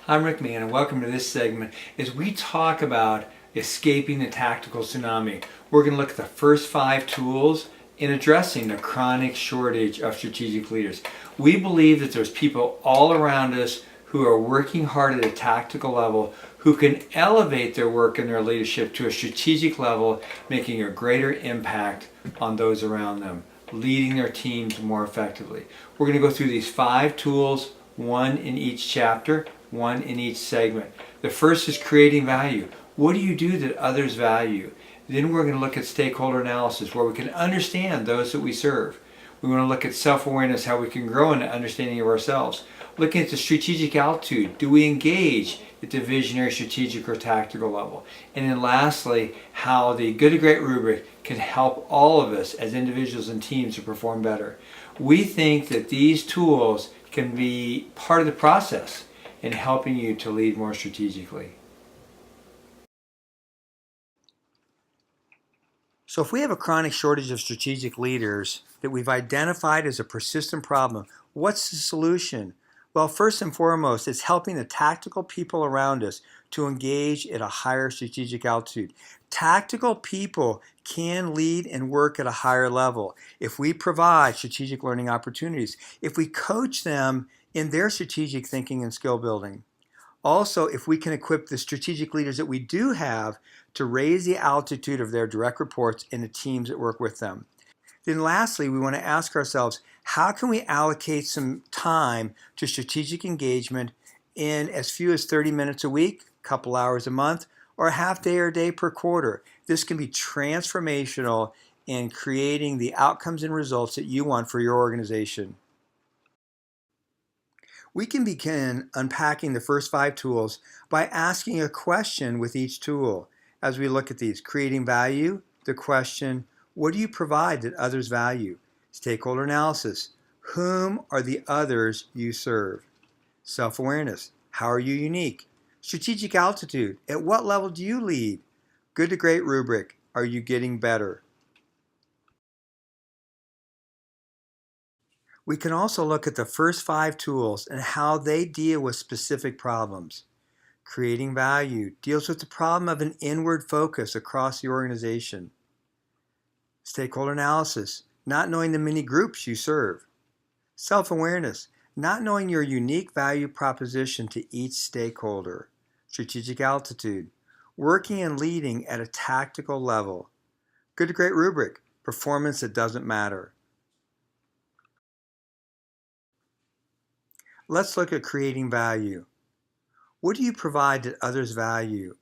I'm Rick Mann, and welcome to this segment as we talk about escaping the tactical tsunami. We're going to look at the first 5 tools in addressing the chronic shortage of strategic leaders. We believe that there's people all around us who are working hard at a tactical level who can elevate their work and their leadership to a strategic level, making a greater impact on those around them, leading their teams more effectively. We're going to go through these 5 tools, one in each chapter, one in each segment. The first is creating value. What do you do that others value? Then we're going to look at stakeholder analysis, where we can understand those that we serve. We want to look at self-awareness, how we can grow in the understanding of ourselves. Looking at the strategic altitude, do we engage at the visionary, strategic, or tactical level? And then lastly, how the good to great rubric can help all of us as individuals and teams to perform better. We think that these tools can be part of the process in helping you to lead more strategically. So if we have a chronic shortage of strategic leaders that we've identified as a persistent problem, what's the solution? Well, first and foremost, it's helping the tactical people around us to engage at a higher strategic altitude. Tactical people can lead and work at a higher level if we provide strategic learning opportunities, if we coach them in their strategic thinking and skill building. Also, if we can equip the strategic leaders that we do have to raise the altitude of their direct reports and the teams that work with them. Then lastly, we want to ask ourselves, how can we allocate some time to strategic engagement in as few as 30 minutes a week, a couple hours a month, or a half day or a day per quarter? This can be transformational in creating the outcomes and results that you want for your organization. We can begin unpacking the first 5 tools by asking a question with each tool. As we look at these, creating value, the question, what do you provide that others value? Stakeholder analysis, whom are the others you serve? Self-awareness, how are you unique? Strategic altitude, at what level do you lead? Good to great rubric, are you getting better? We can also look at the first 5 tools and how they deal with specific problems. Creating value deals with the problem of an inward focus across the organization. Stakeholder analysis, not knowing the many groups you serve. Self-awareness, not knowing your unique value proposition to each stakeholder. Strategic altitude, working and leading at a tactical level. Good to great rubric, performance that doesn't matter. Let's look at creating value. What do you provide that others value?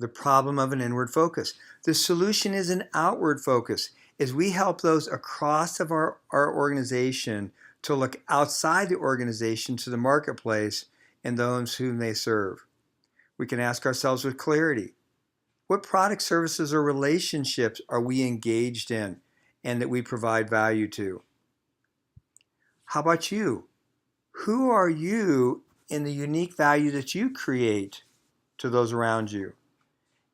The problem of an inward focus. The solution is an outward focus, as we help those across of our organization to look outside the organization to the marketplace and those whom they serve. We can ask ourselves with clarity, what products, services, or relationships are we engaged in and that we provide value to? How about you? Who are you in the unique value that you create to those around you?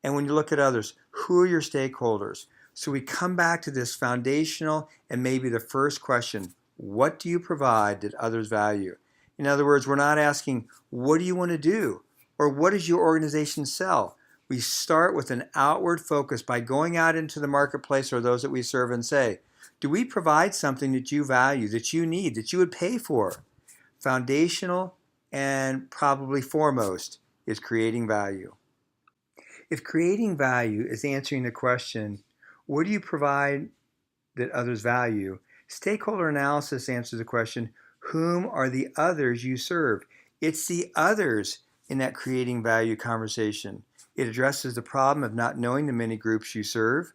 And when you look at others, who are your stakeholders? So we come back to this foundational and maybe the first question, what do you provide that others value? In other words, we're not asking, what do you want to do? Or what does your organization sell? We start with an outward focus by going out into the marketplace or those that we serve and say, do we provide something that you value, that you need, that you would pay for? Foundational and probably foremost is creating value. If creating value is answering the question, what do you provide that others value? Stakeholder analysis answers the question, whom are the others you serve? It's the others in that creating value conversation. It addresses the problem of not knowing the many groups you serve.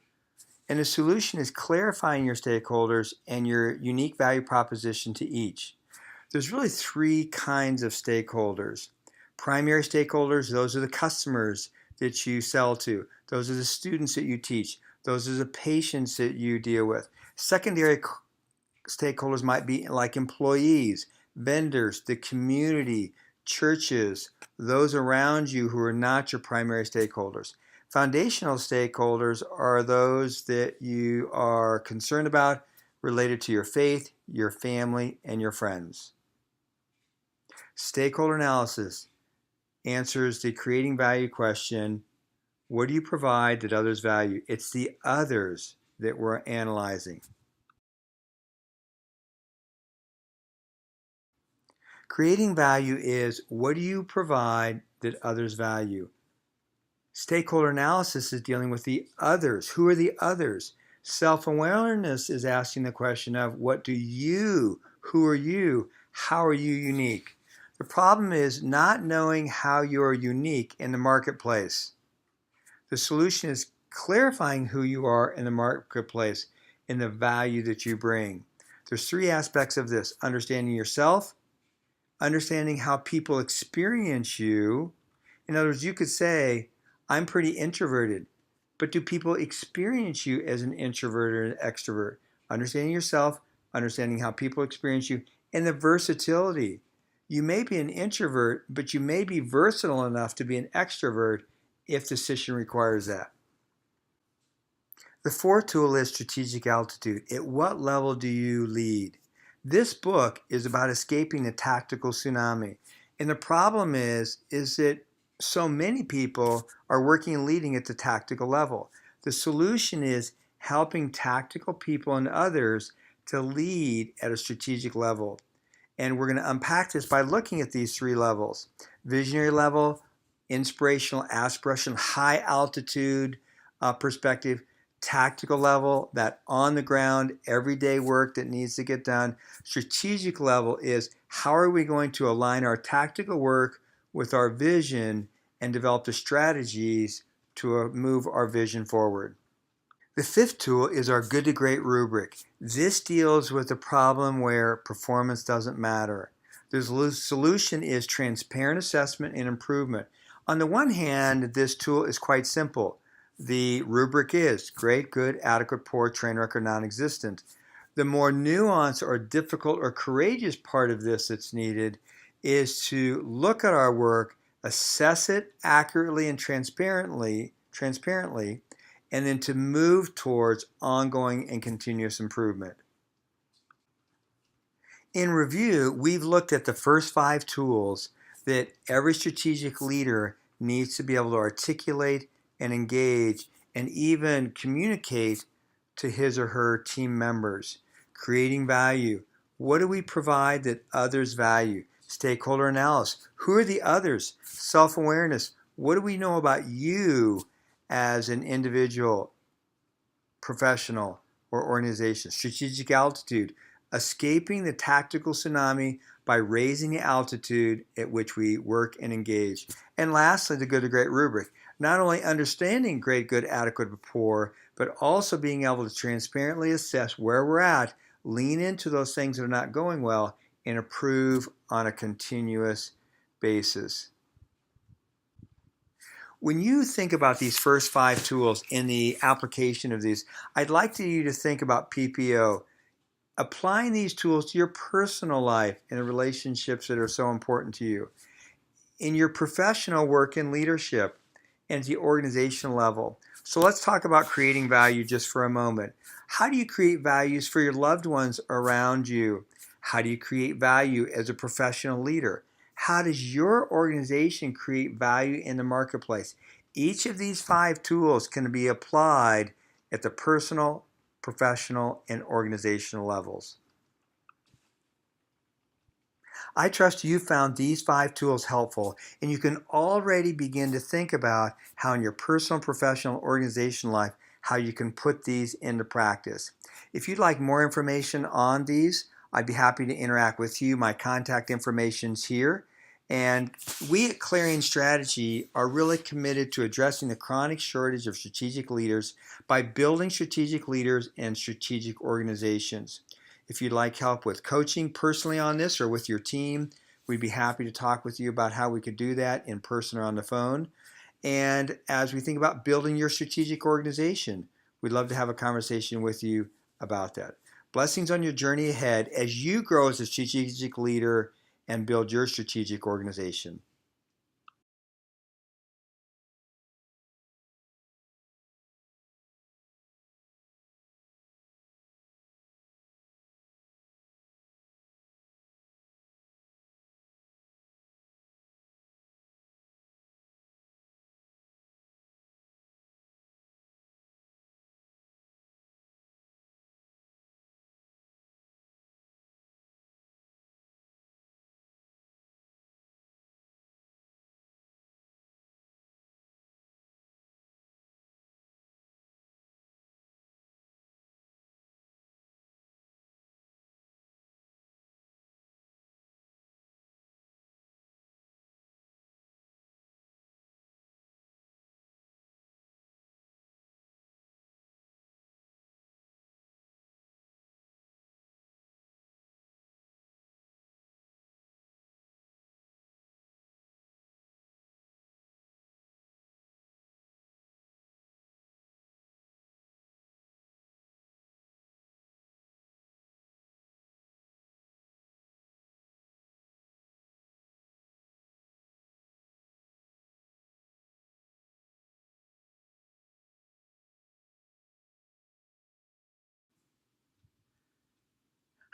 And the solution is clarifying your stakeholders and your unique value proposition to each. There's really 3 kinds of stakeholders. Primary stakeholders, those are the customers that you sell to. Those are the students that you teach. Those are the patients that you deal with. Secondary stakeholders might be like employees, vendors, the community, churches, those around you who are not your primary stakeholders. Foundational stakeholders are those that you are concerned about related to your faith, your family, and your friends. Stakeholder analysis. answers the creating value question. What do you provide that others value? It's the others that we're analyzing. Creating value is what do you provide that others value? Stakeholder analysis is dealing with the others. Who are the others? Self-awareness is asking the question of what do you, who are you, how are you unique? The problem is not knowing how you are unique in the marketplace. The solution is clarifying who you are in the marketplace and the value that you bring. There's three aspects of this: understanding yourself, understanding how people experience you. In other words, you could say, I'm pretty introverted, but do people experience you as an introvert or an extrovert? Understanding yourself, understanding how people experience you, and the versatility. You may be an introvert, but you may be versatile enough to be an extrovert if the situation requires that. The fourth tool is strategic altitude. At what level do you lead? This book is about escaping the tactical tsunami. And the problem is that so many people are working and leading at the tactical level. The solution is helping tactical people and others to lead at a strategic level. And we're going to unpack this by looking at these three levels: visionary level, inspirational, aspirational, high altitude perspective; tactical level, that on the ground, everyday work that needs to get done; strategic level is how are we going to align our tactical work with our vision and develop the strategies to move our vision forward. The fifth tool is our good to great rubric. This deals with the problem where performance doesn't matter. The solution is transparent assessment and improvement. On the one hand, this tool is quite simple. The rubric is great, good, adequate, poor, train record, non-existent. The more nuanced or difficult or courageous part of this that's needed is to look at our work, assess it accurately and transparently, and then to move towards ongoing and continuous improvement. In review, we've looked at the first 5 tools that every strategic leader needs to be able to articulate and engage and even communicate to his or her team members. Creating value. What do we provide that others value? Stakeholder analysis. Who are the others? Self-awareness. What do we know about you as an individual, professional, or organization? Strategic altitude. Escaping the tactical tsunami by raising the altitude at which we work and engage. And lastly, the good to great rubric. Not only understanding great, good, adequate, poor, but also being able to transparently assess where we're at, lean into those things that are not going well, and improve on a continuous basis. When you think about these first 5 tools in the application of these, I'd like you to think about PPO. Applying these tools to your personal life and the relationships that are so important to you, in your professional work and leadership, and at the organizational level. So let's talk about creating value just for a moment. How do you create values for your loved ones around you? How do you create value as a professional leader? How does your organization create value in the marketplace? Each of these 5 tools can be applied at the personal, professional, and organizational levels. I trust you found these 5 tools helpful, and you can already begin to think about how in your personal, professional, organizational life, how you can put these into practice. If you'd like more information on these, I'd be happy to interact with you. My contact information's here. And we at Clarion Strategy are really committed to addressing the chronic shortage of strategic leaders by building strategic leaders and strategic organizations. If you'd like help with coaching personally on this or with your team, we'd be happy to talk with you about how we could do that in person or on the phone. And as we think about building your strategic organization, we'd love to have a conversation with you about that. Blessings on your journey ahead as you grow as a strategic leader and build your strategic organization.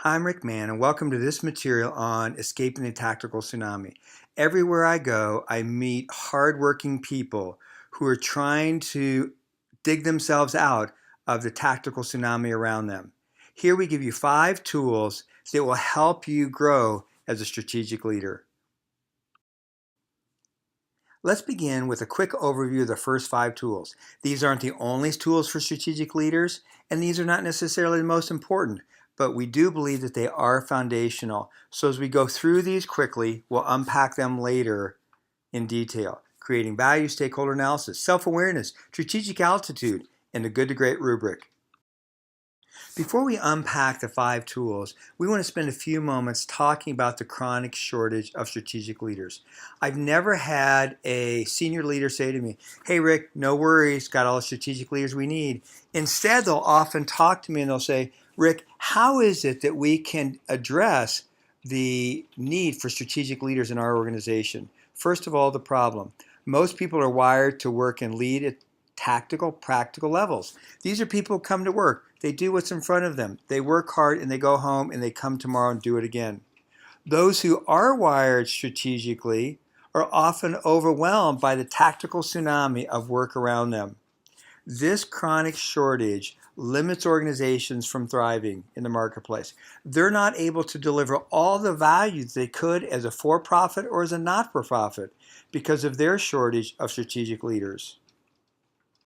Hi, I'm Rick Mann, and welcome to this material on escaping the tactical tsunami. Everywhere I go, I meet hardworking people who are trying to dig themselves out of the tactical tsunami around them. Here we give you 5 tools that will help you grow as a strategic leader. Let's begin with a quick overview of the first 5 tools. These aren't the only tools for strategic leaders, and these are not necessarily the most important, but we do believe that they are foundational. So as we go through these quickly, we'll unpack them later in detail. Creating value, stakeholder analysis, self-awareness, strategic altitude, and the good to great rubric. Before we unpack the 5 tools, we want to spend a few moments talking about the chronic shortage of strategic leaders. I've never had a senior leader say to me, "Hey Rick, no worries, got all the strategic leaders we need." Instead, they'll often talk to me and they'll say, "Rick, how is it that we can address the need for strategic leaders in our organization?" First of all, the problem. Most people are wired to work and lead at tactical, practical levels. These are people who come to work. They do what's in front of them. They work hard and they go home and they come tomorrow and do it again. Those who are wired strategically are often overwhelmed by the tactical tsunami of work around them. This chronic shortage limits organizations from thriving in the marketplace. They're not able to deliver all the value they could as a for-profit or as a not-for-profit because of their shortage of strategic leaders.